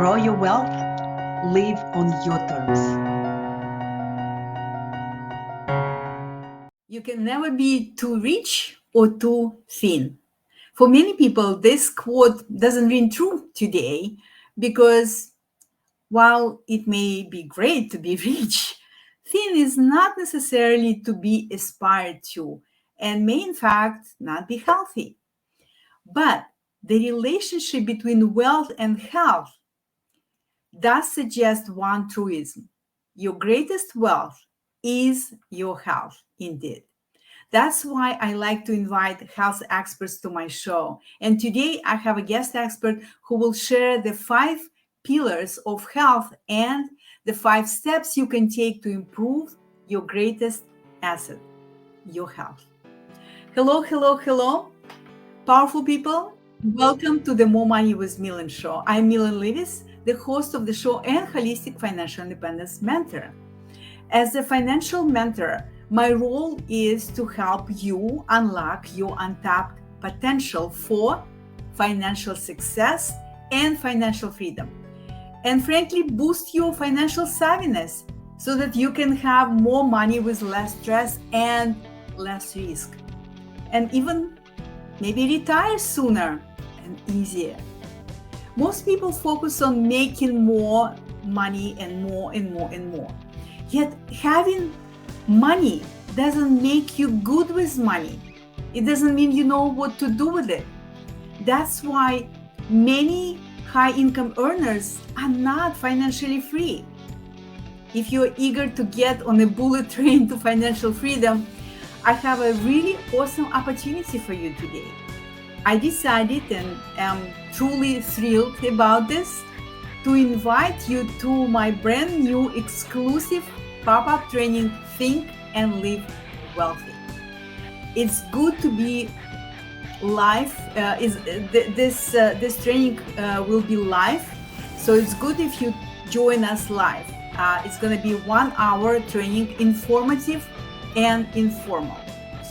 grow your wealth, live on your terms. You can never be too rich or too thin. For many people, this quote doesn't ring true today because while it may be great to be rich, thin is not necessarily to be aspired to and may, in fact, not be healthy. But the relationship between wealth and health does suggest one truism: your greatest wealth is your health, indeed. That's why I like to invite health experts to my show. And today I have a guest expert who will share the 5 pillars of health and the 5 steps you can take to improve your greatest asset, your health. Hello, hello, hello, powerful people. Welcome to the More Money with Millen show. I'm Millen Livis, the host of the show and holistic financial independence mentor. As a financial mentor, my role is to help you unlock your untapped potential for financial success and financial freedom. And frankly, boost your financial savviness so that you can have more money with less stress and less risk. And even maybe retire sooner and easier. Most people focus on making more money and more and more and more. Yet having money doesn't make you good with money. It doesn't mean you know what to do with it. That's why many high-income earners are not financially free. If you're eager to get on a bullet train to financial freedom, I have a really awesome opportunity for you today. I decided, and am truly thrilled about this, to invite you to my brand new exclusive pop-up training, Think and Live Wealthy. It's good to be live. This training will be live, so it's good if you join us live. It's going to be 1 hour training, informative and informal.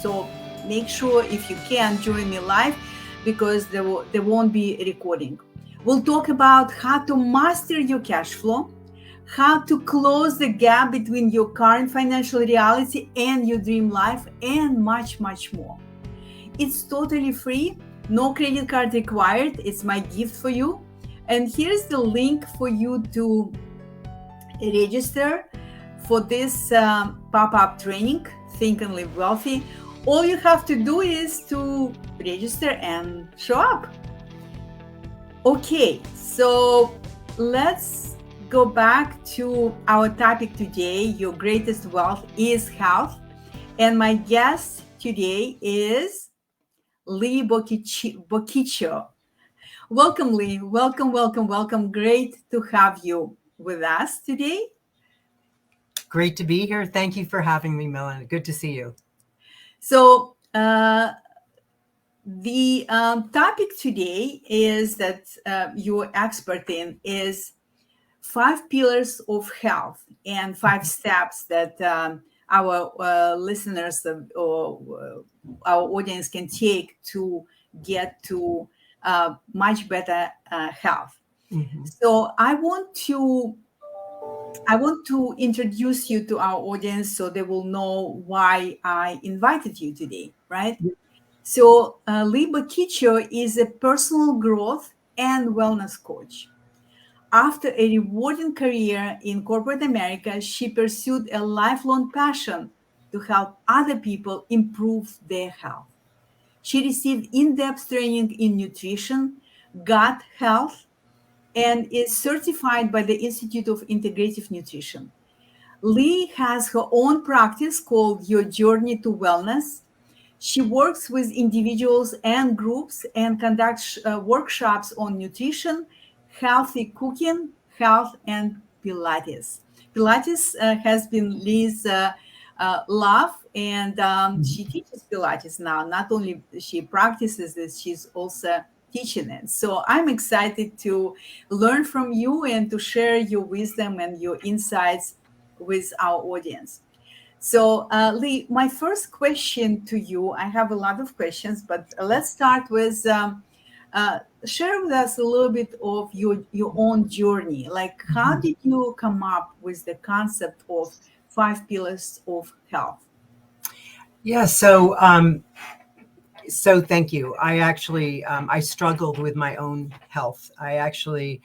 So make sure if you can join me live, because there won't be a recording. We'll talk about how to master your cash flow, how to close the gap between your current financial reality and your dream life, and much, much more. It's totally free, no credit card required. It's my gift for you. And here's the link for you to register for this pop-up training, Think and Live Wealthy. All you have to do is to register and show up. Okay, so let's go back to our topic today. Your greatest wealth is health. And my guest today is Leigh Bochicchio. Welcome, Leigh. Welcome, welcome, welcome. Great to have you with us today. Great to be here. Thank you for having me, Millen. Good to see you. So the topic today is that you're expert in is 5 pillars of health and 5 steps that our listeners or our audience can take to get to much better health. Mm-hmm. So I want to introduce you to our audience so they will know why I invited you today, right? Yeah. So Leigh Bochicchio is a personal growth and wellness coach. After a rewarding career in corporate America, she pursued a lifelong passion to help other people improve their health. She received in-depth training in nutrition, gut health, and is certified by the Institute of Integrative Nutrition. Leigh has her own practice called Your Journey to Wellness. She works with individuals and groups and conducts workshops on nutrition, healthy cooking, health, and Pilates. Pilates has been Leigh's love, and she teaches Pilates now. Not only she practices this, she's also teaching it. So I'm excited to learn from you and to share your wisdom and your insights with our audience. So, Leigh, my first question to you, I have a lot of questions, but let's start with Share with us a little bit of your own journey. Like, how Mhm. did you come up with the concept of 5 pillars of health? Yeah. So thank you. I actually I struggled with my own health. I actually,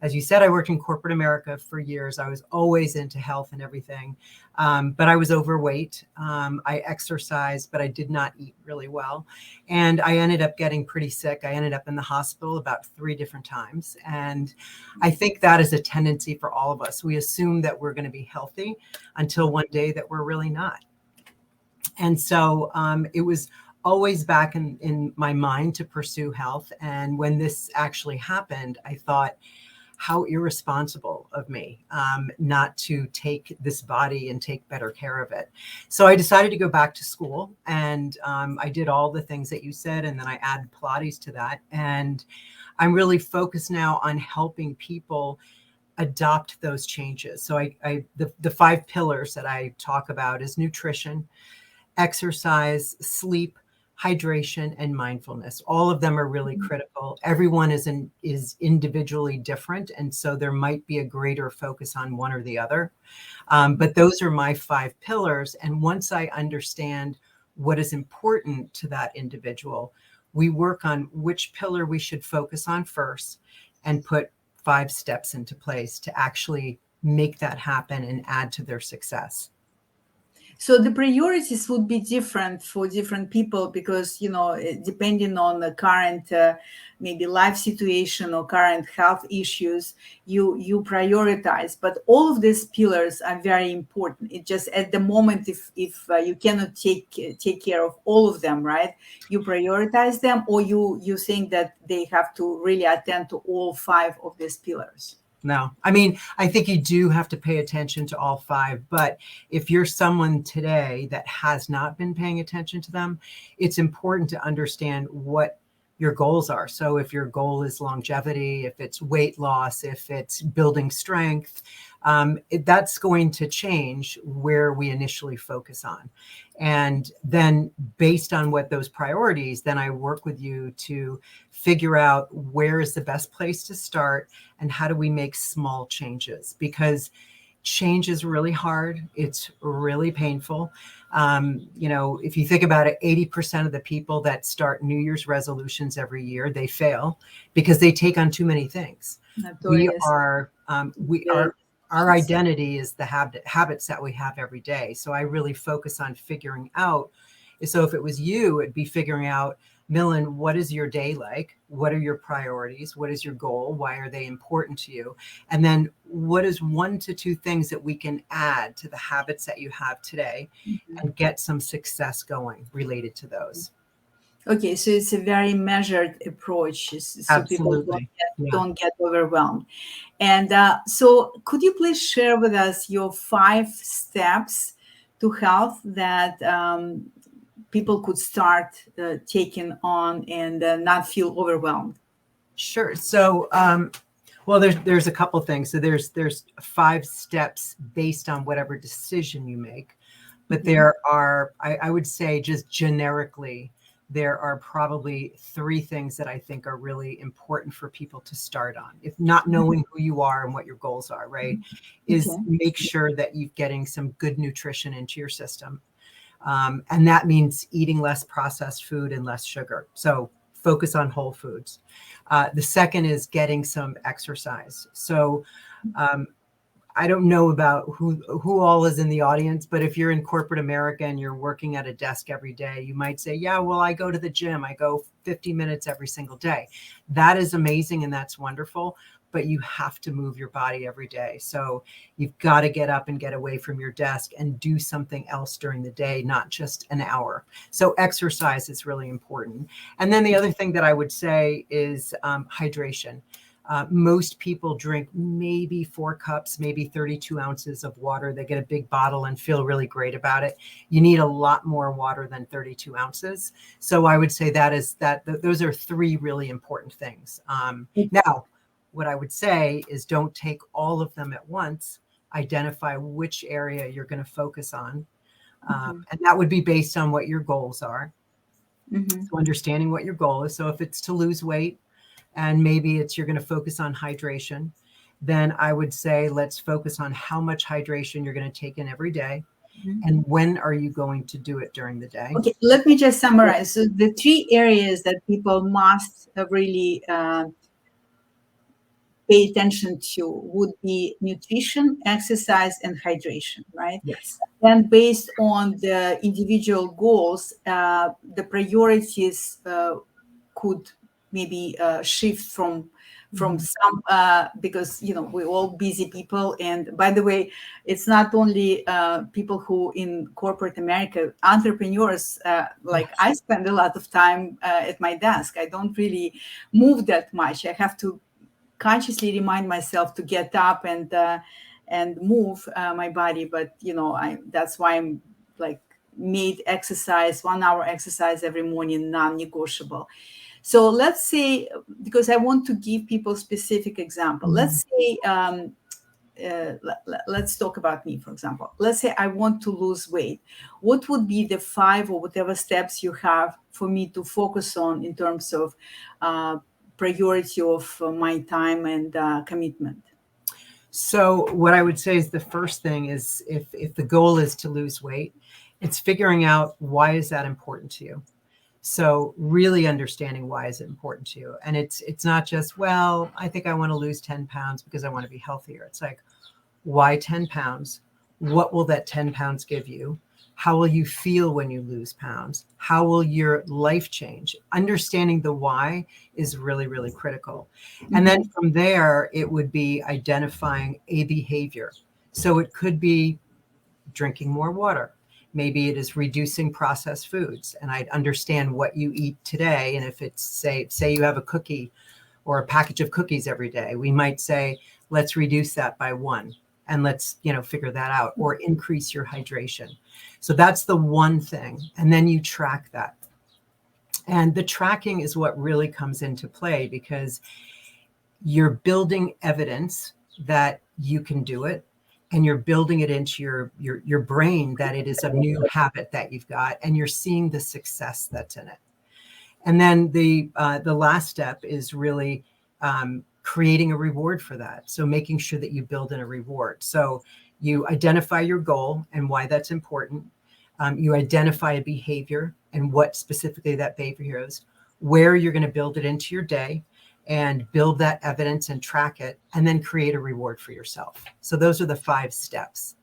as you said, I worked in corporate America for years. I was always into health and everything, but I was overweight. I exercised, but I did not eat really well, and I ended up getting pretty sick. I ended up in the hospital about 3 different times, and I think that is a tendency for all of us. We assume that we're going to be healthy until one day that we're really not. And so it was always back in my mind to pursue health. And when this actually happened, I thought, how irresponsible of me not to take this body and take better care of it. So I decided to go back to school, and I did all the things that you said, and then I added Pilates to that. And I'm really focused now on helping people adopt those changes. So the 5 pillars that I talk about is nutrition, exercise, sleep, hydration, and mindfulness. All of them are really critical. Everyone is individually different, and so there might be a greater focus on one or the other. But those are my 5 pillars. And once I understand what is important to that individual, we work on which pillar we should focus on first and put 5 steps into place to actually make that happen and add to their success. So the priorities would be different for different people because, depending on the current maybe life situation or current health issues, you prioritize. But all of these pillars are very important. It just at the moment, if you cannot take care of all of them, right? You prioritize them, or you think that they have to really attend to all 5 of these pillars. No, I mean, I think you do have to pay attention to all 5. But if you're someone today that has not been paying attention to them, it's important to understand what your goals are. So if your goal is longevity, if it's weight loss, if it's building strength, that's going to change where we initially focus on. And then based on what those priorities, then I work with you to figure out where is the best place to start and how do we make small changes, because change is really hard. It's really painful. If you think about it, 80% of the people that start New Year's resolutions every year, they fail because they take on too many things. We Notorious. are, Very our identity is the habits that we have every day. So I really focus on figuring out. So if it was you, it'd be figuring out, Millen, what is your day like? What are your priorities? What is your goal? Why are they important to you? And then what is 1 to 2 things that we can add to the habits that you have today and get some success going related to those? Okay, so it's a very measured approach, so people Absolutely. Yeah. don't get overwhelmed. And so, could you please share with us your 5 steps to health that people could start taking on and not feel overwhelmed? Sure. So, well, there's a couple things. So there's 5 steps based on whatever decision you make, but there are, I would say, just generically, there are probably 3 things that I think are really important for people to start on. If not knowing who you are and what your goals are, right, is Okay. make sure that you're getting some good nutrition into your system. And that means eating less processed food and less sugar. So focus on whole foods. The second is getting some exercise. So I don't know about who all is in the audience, but if you're in corporate America and you're working at a desk every day, you might say, yeah, well, I go to the gym. I go 50 minutes every single day. That is amazing and that's wonderful, but you have to move your body every day. So you've got to get up and get away from your desk and do something else during the day, not just an hour. So exercise is really important. And then the other thing that I would say is hydration. Most people drink maybe 4 cups, maybe 32 ounces of water. They get a big bottle and feel really great about it. You need a lot more water than 32 ounces. So I would say those are 3 really important things. Now, what I would say is don't take all of them at once. Identify which area you're going to focus on. And that would be based on what your goals are. Mhm. So understanding what your goal is. So if it's to lose weight, and maybe it's you're going to focus on hydration, then I would say let's focus on how much hydration you're going to take in every day, Mhm. and when are you going to do it during the day. Okay, let me just summarize. So the three areas that people must really pay attention to would be nutrition, exercise, and hydration, right? Yes. And based on the individual goals, the priorities could maybe shift from Mhm. some because we're all busy people. And by the way, it's not only people who in corporate America, entrepreneurs, like Yes. I spend a lot of time at my desk. I don't really move that much. I have to consciously remind myself to get up and move my body. But I that's why I'm like made exercise 1 hour exercise every morning non-negotiable. So let's say, because I want to give people specific example, Mhm. let's say let's talk about me, for example. Let's say I want to lose weight. What would be the 5 or whatever steps you have for me to focus on in terms of uh, priority of my time and commitment? So what I would say is the first thing is if the goal is to lose weight, it's figuring out why is that important to you. So really understanding why is it important to you. And it's not just, well, I think I want to lose 10 pounds because I want to be healthier. It's like, why 10 pounds? What will that 10 pounds give you? How will you feel when you lose pounds? How will your life change? Understanding the why is really, really critical. And then Mhm. from there, it would be identifying a behavior. So it could be drinking more water. Maybe it is reducing processed foods. And I understand what you eat today. And if it's say you have a cookie or a package of cookies every day, we might say, let's reduce that by one and let's, figure that out, or increase your hydration. So that's the one thing. And then you track that. And the tracking is what really comes into play because you're building evidence that you can do it, and you're building it into your brain that it is a new habit that you've got, and you're seeing the success that's in it. And then the last step is really creating a reward for that. So making sure that you build in a reward. So you identify your goal and why that's important. You identify a behavior and what specifically that behavior is, where you're going to build it into your day, and build that evidence and track it, and then create a reward for yourself. So those are the 5 steps.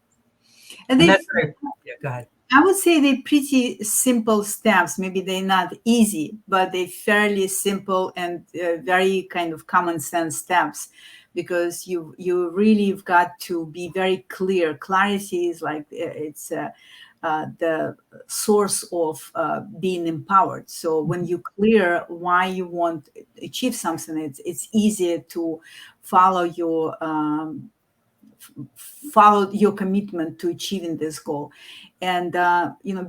And And they that's very, yeah, go ahead. I would say they're pretty simple steps. Maybe they're not easy, but they're fairly simple and very kind of common sense steps, because you really have got to be very clear. Clarity is like it's the source of being empowered. So when you clear why you want to achieve something, it's easier to follow your follow your commitment to achieving this goal. And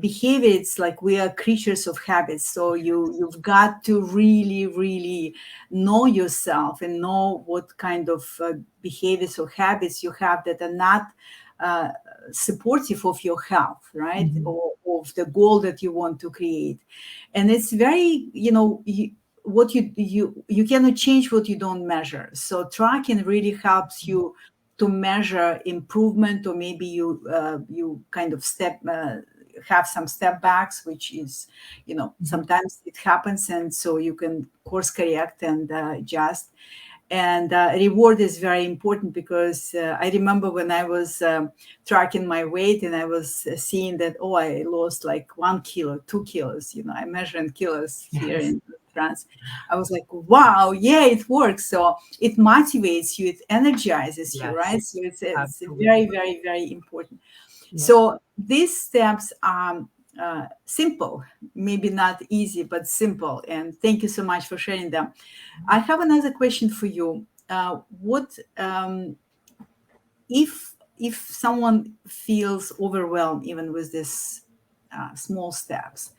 behavior, it's like we are creatures of habits. So you've got to really know yourself and know what kind of behaviors or habits you have that are not uh, supportive of your health, right, Mhm. or of the goal that you want to create. And it's very, what you cannot change what you don't measure. So tracking really helps you to measure improvement, or maybe you kind of have some step backs, which is, Mhm. sometimes it happens, and so you can course correct and adjust. And reward is very important, because I remember when I was tracking my weight, and I was seeing that, oh, I lost like 1 kilo, 2 kilos. I measure in kilos here Yes. in France. I was like, wow, yeah, it works. So it motivates you, it energizes you, right? Yes. So it's very, Absolutely. very, very important. Yeah. So these steps are simple, maybe not easy, but simple. And thank you so much for sharing them. I have another question for you. What if someone feels overwhelmed even with these small steps?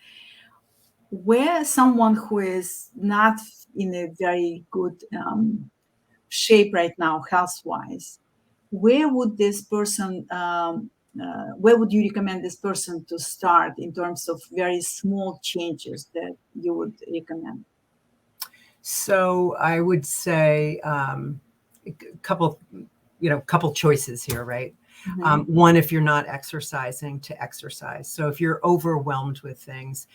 Where someone who is not in a very good shape right now, health-wise, where would this person? Where would you recommend this person to start in terms of very small changes that you would recommend? So I would say a couple, couple choices here, right? Mhm. One, if you're not exercising, to exercise. So if you're overwhelmed with things,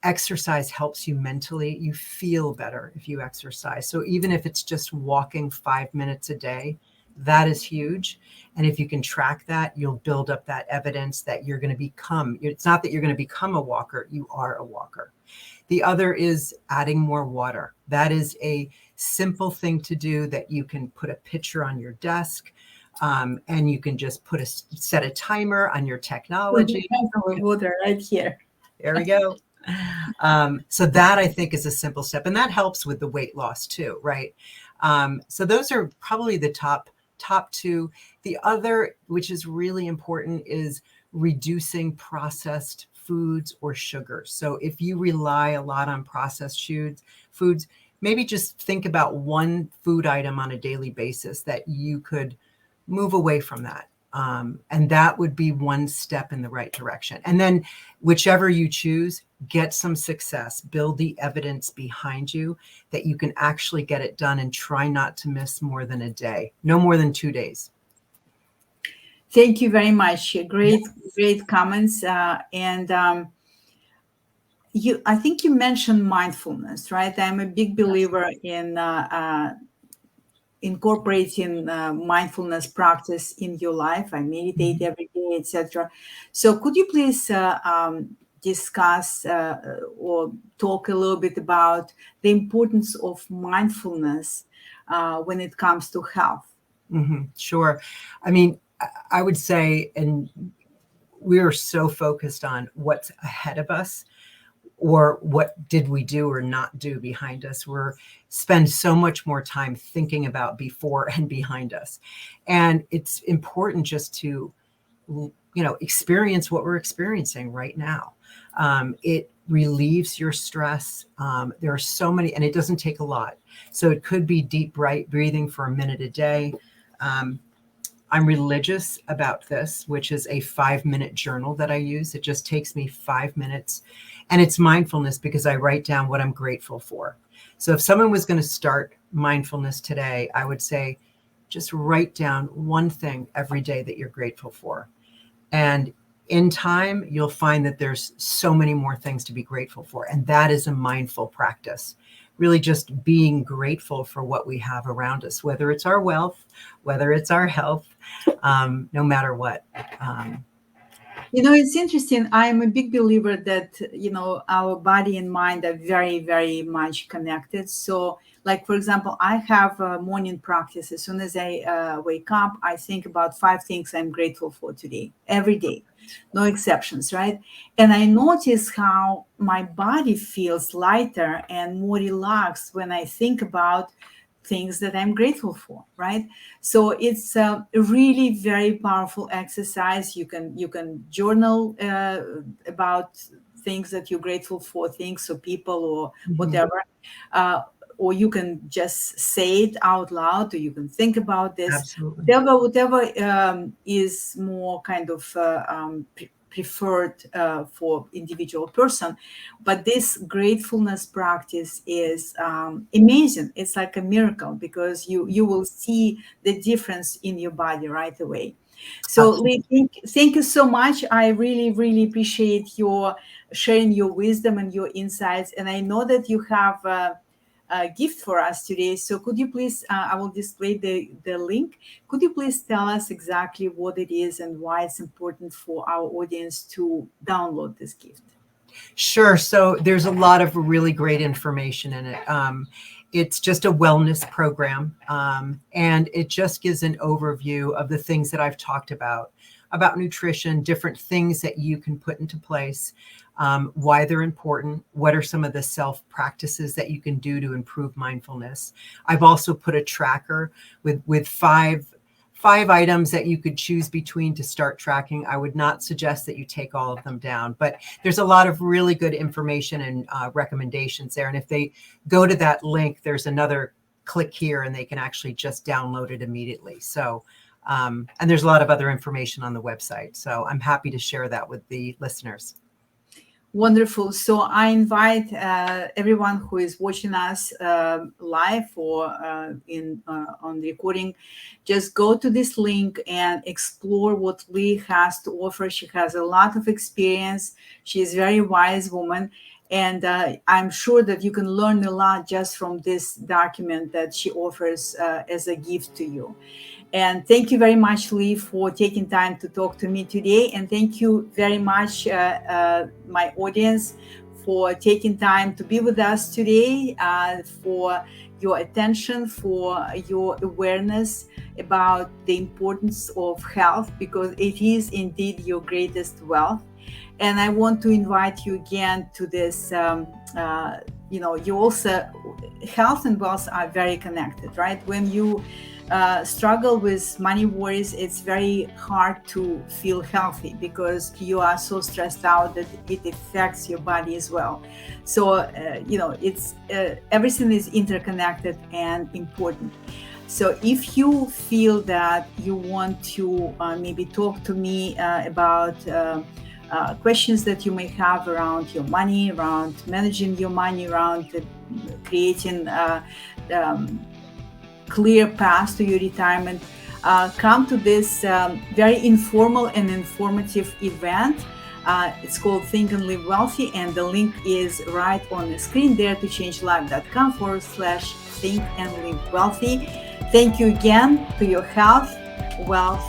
exercise helps you mentally. You feel better if you exercise. So even if it's just walking 5 minutes a day, that is huge. And if you can track that, you'll build up that evidence that you're going to become. It's not that you're going to become a walker, you are a walker. The other is adding more water. That is a simple thing to do that you can put a picture on your desk, and you can just set a timer on your technology. With water right here. There we go. So that I think is a simple step, and that helps with the weight loss too, right? So those are probably the top two. The other, which is really important, is reducing processed foods or sugars. So if you rely a lot on processed foods, maybe just think about one food item on a daily basis that you could move away from that. And that would be one step in the right direction. And then whichever you choose, get some success, build the evidence behind you that you can actually get it done, and try not to miss more than a day, no more than 2 days. Thank you very much. Great comments. And I think you mentioned mindfulness, right? I'm a big believer in incorporating mindfulness practice in your life. I meditate every day, etc. So, could you please discuss or talk a little bit about the importance of mindfulness when it comes to health? Sure. I mean, I would say, and we're so focused on what's ahead of us, or what did we do or not do behind us. We're spend so much more time thinking about before and behind us. And it's important just to, experience what we're experiencing right now. It relieves your stress. There are so many, and it doesn't take a lot. So it could be deep, bright breathing for a minute a day. I'm religious about this, which is a 5-minute journal that I use. It just takes me 5 minutes, and it's mindfulness because I write down what I'm grateful for. So if someone was going to start mindfulness today, I would say just write down one thing every day that you're grateful for. And in time, you'll find that there's so many more things to be grateful for. And that is a mindful practice. Really just being grateful for what we have around us, whether it's our wealth, whether it's our health, no matter what. It's interesting. I'm a big believer that, our body and mind are very, very much connected. So, like, for example, I have a morning practice. As soon as I wake up, I think about 5 things I'm grateful for today, every day, no exceptions, right? And I notice how my body feels lighter and more relaxed when I think about things that I'm grateful for, right? So it's a really very powerful exercise. You can journal about things that you're grateful for, things or people or whatever. Uh, or you can just say it out loud, or you can think about this. Absolutely. Whatever is more kind of preferred for individual person, but this gratefulness practice is amazing. It's like a miracle because you will see the difference in your body right away. So Absolutely. Leigh, thank you so much. I really, really appreciate your sharing your wisdom and your insights, and I know that you have a gift for us today. So could you please, I will display the link. Could you please tell us exactly what it is and why it's important for our audience to download this gift? Sure. So there's a lot of really great information in it. It's just a wellness program, and it just gives an overview of the things that I've talked about nutrition, different things that you can put into place, why they're important, what are some of the self practices that you can do to improve mindfulness. I've also put a tracker with five items that you could choose between to start tracking. I would not suggest that you take all of them down, but there's a lot of really good information and recommendations there. And if they go to that link, there's another click here and they can actually just download it immediately. So, and there's a lot of other information on the website. So I'm happy to share that with the listeners. Wonderful. So I invite everyone who is watching us live or on the recording, just go to this link and explore what Leigh has to offer. She has a lot of experience. She is a very wise woman. And I'm sure that you can learn a lot just from this document that she offers as a gift to you. And thank you very much, Leigh, for taking time to talk to me today. And thank you very much, my audience, for taking time to be with us today, for your attention, for your awareness about the importance of health, because it is indeed your greatest wealth. And I want to invite you again to this, you also, health and wealth are very connected, right? When you struggle with money worries, it's very hard to feel healthy because you are so stressed out that it affects your body as well. So, it's everything is interconnected and important. So if you feel that you want to maybe talk to me about questions that you may have around your money, around managing your money, around creating clear path to your retirement, come to this very informal and informative event. It's called Think and Live Wealthy, and the link is right on the screen there, to changelife.com/Think and Live Wealthy. Thank you again to your health, wealth,